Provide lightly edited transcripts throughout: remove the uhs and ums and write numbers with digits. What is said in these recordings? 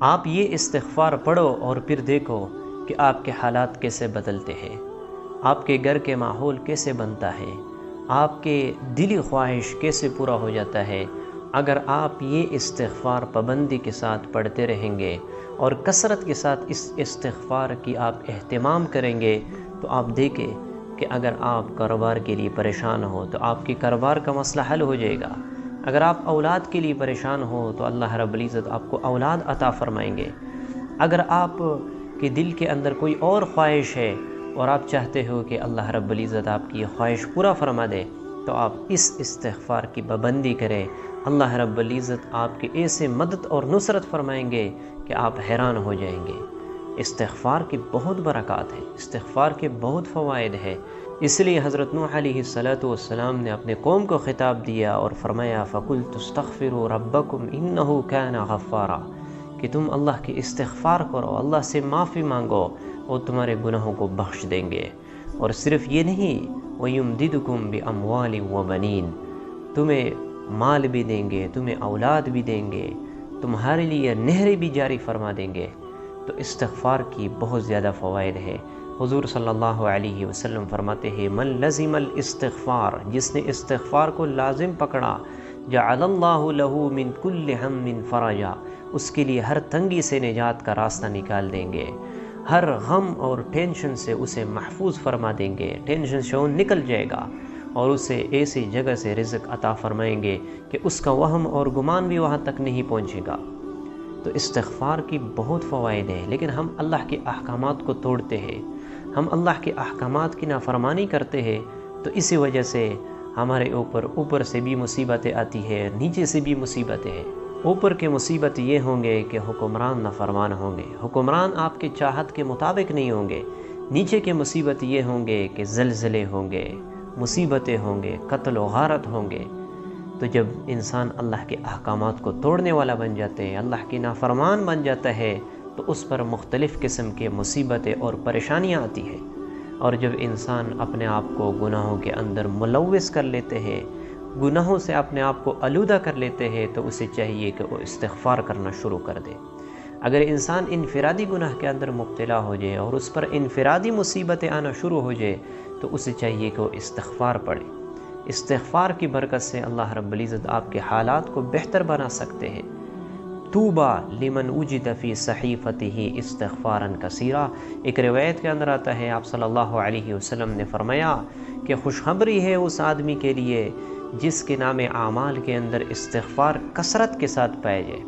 آپ یہ استغفار پڑھو اور پھر دیکھو کہ آپ کے حالات کیسے بدلتے ہیں، آپ کے گھر کے ماحول کیسے بنتا ہے، آپ کے دلی خواہش کیسے پورا ہو جاتا ہے اگر آپ یہ استغفار پابندی کے ساتھ پڑھتے رہیں گے اور کثرت کے ساتھ اس استغفار کی آپ اہتمام کریں گے تو آپ دیکھیں کہ اگر آپ کاروبار کے لیے پریشان ہو تو آپ کی کاروبار کا مسئلہ حل ہو جائے گا، اگر آپ اولاد کے لیے پریشان ہو تو اللہ رب العزت آپ کو اولاد عطا فرمائیں گے، اگر آپ کے دل کے اندر کوئی اور خواہش ہے اور آپ چاہتے ہو کہ اللہ رب العزت آپ کی یہ خواہش پورا فرما دے تو آپ اس استغفار کی پابندی کریں، اللہ رب العزت آپ کے ایسے مدد اور نصرت فرمائیں گے کہ آپ حیران ہو جائیں گے۔ استغفار کی بہت برکات ہے، استغفار کے بہت فوائد ہیں، اس لیے حضرت نوح علیہ السلام نے اپنے قوم کو خطاب دیا اور فرمایا فَقُلْتُ اسْتَغْفِرُوا رَبَّكُمْ إِنَّهُ كَانَ غَفَّارًا کہ تم اللہ کی استغفار کرو، اللہ سے معافی مانگو، وہ تمہارے گناہوں کو بخش دیں گے۔ اور صرف یہ نہیں وَيُمْدِدُكُمْ بِأَمْوَالٍ وَبَنِينَ تمہیں مال بھی دیں گے، تمہیں اولاد بھی دیں گے، تمہارے لیے نہریں بھی جاری فرما دیں گے۔ تو استغفار کی بہت زیادہ فوائد ہے۔ حضور صلی اللہ علیہ وسلم فرماتے ہیں من لزم الاستغفار جس نے استغفار کو لازم پکڑا جعل اللہ له من کل ہم فرجا اس کے لیے ہر تنگی سے نجات کا راستہ نکال دیں گے، ہر غم اور ٹینشن سے اسے محفوظ فرما دیں گے، ٹینشن شون نکل جائے گا اور اسے ایسی جگہ سے رزق عطا فرمائیں گے کہ اس کا وہم اور گمان بھی وہاں تک نہیں پہنچے گا۔ تو استغفار کی بہت فوائد ہیں، لیکن ہم اللہ کے احکامات کو توڑتے ہیں، ہم اللہ کے احکامات کی نافرمانی کرتے ہیں، تو اسی وجہ سے ہمارے اوپر سے بھی مصیبتیں آتی ہیں، نیچے سے بھی مصیبتیں ہیں۔ اوپر کے مصیبت یہ ہوں گے کہ حکمران نافرمان ہوں گے، حکمران آپ کے چاہت کے مطابق نہیں ہوں گے، نیچے کے مصیبت یہ ہوں گے کہ زلزلے ہوں گے، مصیبتیں ہوں گے، قتل و غارت ہوں گے۔ تو جب انسان اللہ کے احکامات کو توڑنے والا بن جاتے ہیں، اللہ کی نافرمان بن جاتا ہے تو اس پر مختلف قسم کے مصیبتیں اور پریشانیاں آتی ہیں، اور جب انسان اپنے آپ کو گناہوں کے اندر ملوث کر لیتے ہیں، گناہوں سے اپنے آپ کو آلودہ کر لیتے ہیں تو اسے چاہیے کہ وہ استغفار کرنا شروع کر دے۔ اگر انسان انفرادی گناہ کے اندر مبتلا ہو جائے اور اس پر انفرادی مصیبتیں آنا شروع ہو جائے تو اسے چاہیے کہ وہ استغفار پڑھے۔ استغفار کی برکت سے اللہ رب العزت آپ کے حالات کو بہتر بنا سکتے ہیں۔ طوبیٰ لمن وجد فی صحیفتہ استغفارا کثیرا ایک روایت کے اندر آتا ہے، آپ صلی اللہ علیہ وسلم نے فرمایا کہ خوشخبری ہے اس آدمی کے لیے جس کے نام اعمال کے اندر استغفار کثرت کے ساتھ پایا جائے۔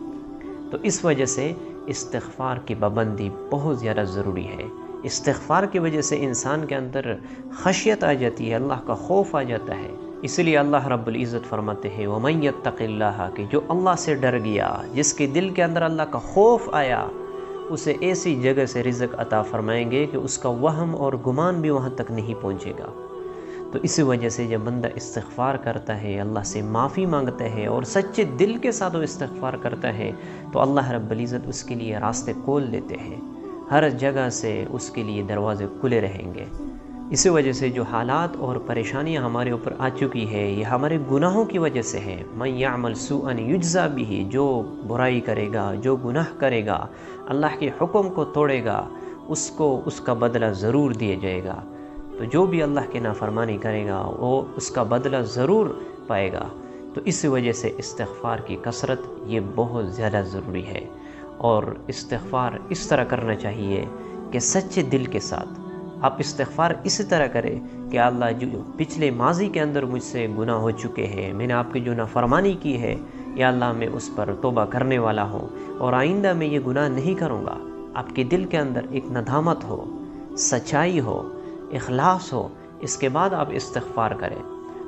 تو اس وجہ سے استغفار کی پابندی بہت زیادہ ضروری ہے۔ استغفار کی وجہ سے انسان کے اندر خشیت آ جاتی ہے، اللہ کا خوف آ جاتا ہے۔ اس لیے اللہ رب العزت فرماتے ہیں وَمَن يَتَّقِ اللَّهَ کہ جو اللہ سے ڈر گیا، جس کے دل کے اندر اللہ کا خوف آیا، اسے ایسی جگہ سے رزق عطا فرمائیں گے کہ اس کا وہم اور گمان بھی وہاں تک نہیں پہنچے گا۔ تو اسی وجہ سے جب بندہ استغفار کرتا ہے، اللہ سے معافی مانگتا ہے اور سچے دل کے ساتھ وہ استغفار کرتا ہے تو اللہ رب العزت اس کے لیے راستے کھول دیتے ہیں، ہر جگہ سے اس کے لیے دروازے کھلے رہیں گے۔ اسی وجہ سے جو حالات اور پریشانیاں ہمارے اوپر آ چکی ہے یہ ہمارے گناہوں کی وجہ سے ہے۔ من یعمل سوءا یجزا بہ جو برائی کرے گا، جو گناہ کرے گا، اللہ کے حکم کو توڑے گا، اس کو اس کا بدلہ ضرور دیا جائے گا۔ تو جو بھی اللہ کی نافرمانی کرے گا وہ اس کا بدلہ ضرور پائے گا۔ تو اس وجہ سے استغفار کی کثرت یہ بہت زیادہ ضروری ہے، اور استغفار اس طرح کرنا چاہیے کہ سچے دل کے ساتھ آپ استغفار اسی طرح کریں کہ اللہ جو پچھلے ماضی کے اندر مجھ سے گناہ ہو چکے ہیں، میں نے آپ کی جو نافرمانی کی ہے، یا اللہ میں اس پر توبہ کرنے والا ہوں اور آئندہ میں یہ گناہ نہیں کروں گا۔ آپ کے دل کے اندر ایک ندامت ہو، سچائی ہو، اخلاص ہو، اس کے بعد آپ استغفار کریں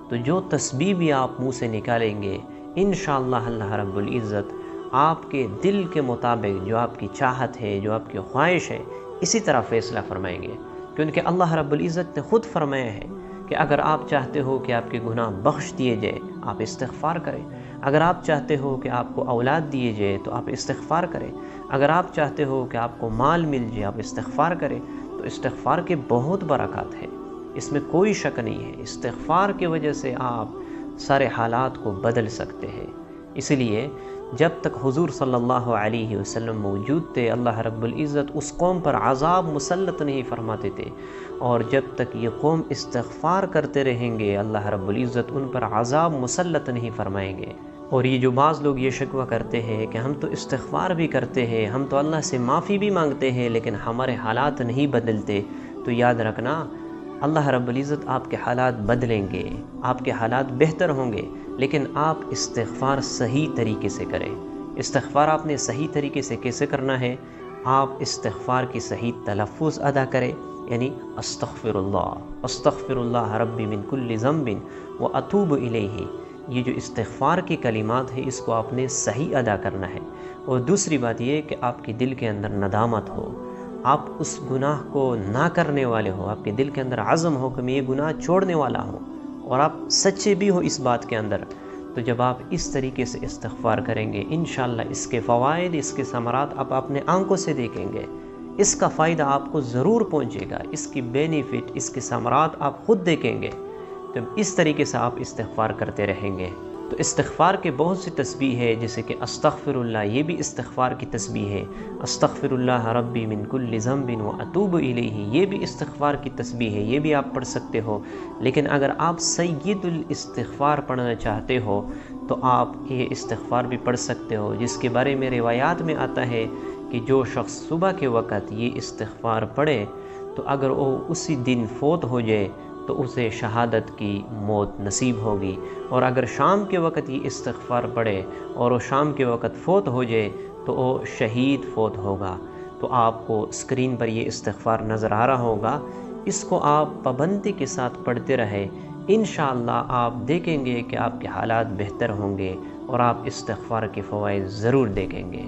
تو جو تسبیح بھی آپ منہ سے نکالیں گے انشاءاللہ اللہ رب العزت آپ کے دل کے مطابق جو آپ کی چاہت ہے، جو آپ کی خواہش ہے، اسی طرح فیصلہ فرمائیں گے، کیونکہ اللہ رب العزت نے خود فرمایا ہے کہ اگر آپ چاہتے ہو کہ آپ کے گناہ بخش دیے جائے آپ استغفار کریں، اگر آپ چاہتے ہو کہ آپ کو اولاد دیے جائے تو آپ استغفار کریں، اگر آپ چاہتے ہو کہ آپ کو مال مل جائے آپ استغفار کریں۔ تو استغفار کے بہت برکات ہیں، اس میں کوئی شک نہیں ہے۔ استغفار کی وجہ سے آپ سارے حالات کو بدل سکتے ہیں۔ اس لیے جب تک حضور صلی اللہ علیہ وسلم موجود تھے اللہ رب العزت اس قوم پر عذاب مسلط نہیں فرماتے تھے، اور جب تک یہ قوم استغفار کرتے رہیں گے اللہ رب العزت ان پر عذاب مسلط نہیں فرمائیں گے۔ اور یہ جو بعض لوگ یہ شکوہ کرتے ہیں کہ ہم تو استغفار بھی کرتے ہیں، ہم تو اللہ سے معافی بھی مانگتے ہیں، لیکن ہمارے حالات نہیں بدلتے، تو یاد رکھنا اللہ رب العزت آپ کے حالات بدلیں گے، آپ کے حالات بہتر ہوں گے، لیکن آپ استغفار صحیح طریقے سے کریں۔ استغفار آپ نے صحیح طریقے سے کیسے کرنا ہے؟ آپ استغفار کی صحیح تلفظ ادا کریں، یعنی استغفر اللہ ربی من کل ذنب واتوب الیہ۔ یہ جو استغفار کی کلمات ہے اس کو آپ نے صحیح ادا کرنا ہے۔ اور دوسری بات یہ کہ آپ کے دل کے اندر ندامت ہو، آپ اس گناہ کو نہ کرنے والے ہو، آپ کے دل کے اندر عزم ہو کہ میں یہ گناہ چھوڑنے والا ہوں، اور آپ سچے بھی ہو اس بات کے اندر، تو جب آپ اس طریقے سے استغفار کریں گے انشاءاللہ اس کے فوائد، اس کے ثمرات آپ اپنے آنکھوں سے دیکھیں گے، اس کا فائدہ آپ کو ضرور پہنچے گا، اس کی بینیفٹ، اس کے ثمرات آپ خود دیکھیں گے۔ جب اس طریقے سے آپ استغفار کرتے رہیں گے تو استغفار کے بہت سی تسبیح ہے، جیسے کہ استغفر اللہ، یہ بھی استغفار کی تسبیح ہے۔ استغفر اللہ ربی من کل ذنب واتوب الیہ، یہ بھی استغفار کی تسبیح ہے، یہ بھی آپ پڑھ سکتے ہو۔ لیکن اگر آپ سید الاستغفار پڑھنا چاہتے ہو تو آپ یہ استغفار بھی پڑھ سکتے ہو، جس کے بارے میں روایات میں آتا ہے کہ جو شخص صبح کے وقت یہ استغفار پڑھے تو اگر وہ اسی دن فوت ہو جائے تو اسے شہادت کی موت نصیب ہوگی، اور اگر شام کے وقت یہ استغفار پڑھے اور وہ شام کے وقت فوت ہو جائے تو وہ شہید فوت ہوگا۔ تو آپ کو اسکرین پر یہ استغفار نظر آ رہا ہوگا، اس کو آپ پابندی کے ساتھ پڑھتے رہے، انشاءاللہ آپ دیکھیں گے کہ آپ کے حالات بہتر ہوں گے اور آپ استغفار کے فوائد ضرور دیکھیں گے۔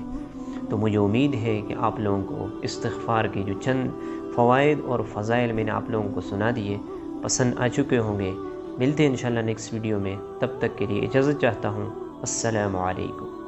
تو مجھے امید ہے کہ آپ لوگوں کو استغفار کے جو چند فوائد اور فضائل میں نے آپ لوگوں کو سنا دیے پسند آ چکے ہوں گے۔ ملتے ہیں انشاءاللہ نیکسٹ ویڈیو میں، تب تک کے لیے اجازت چاہتا ہوں۔ السلام علیکم۔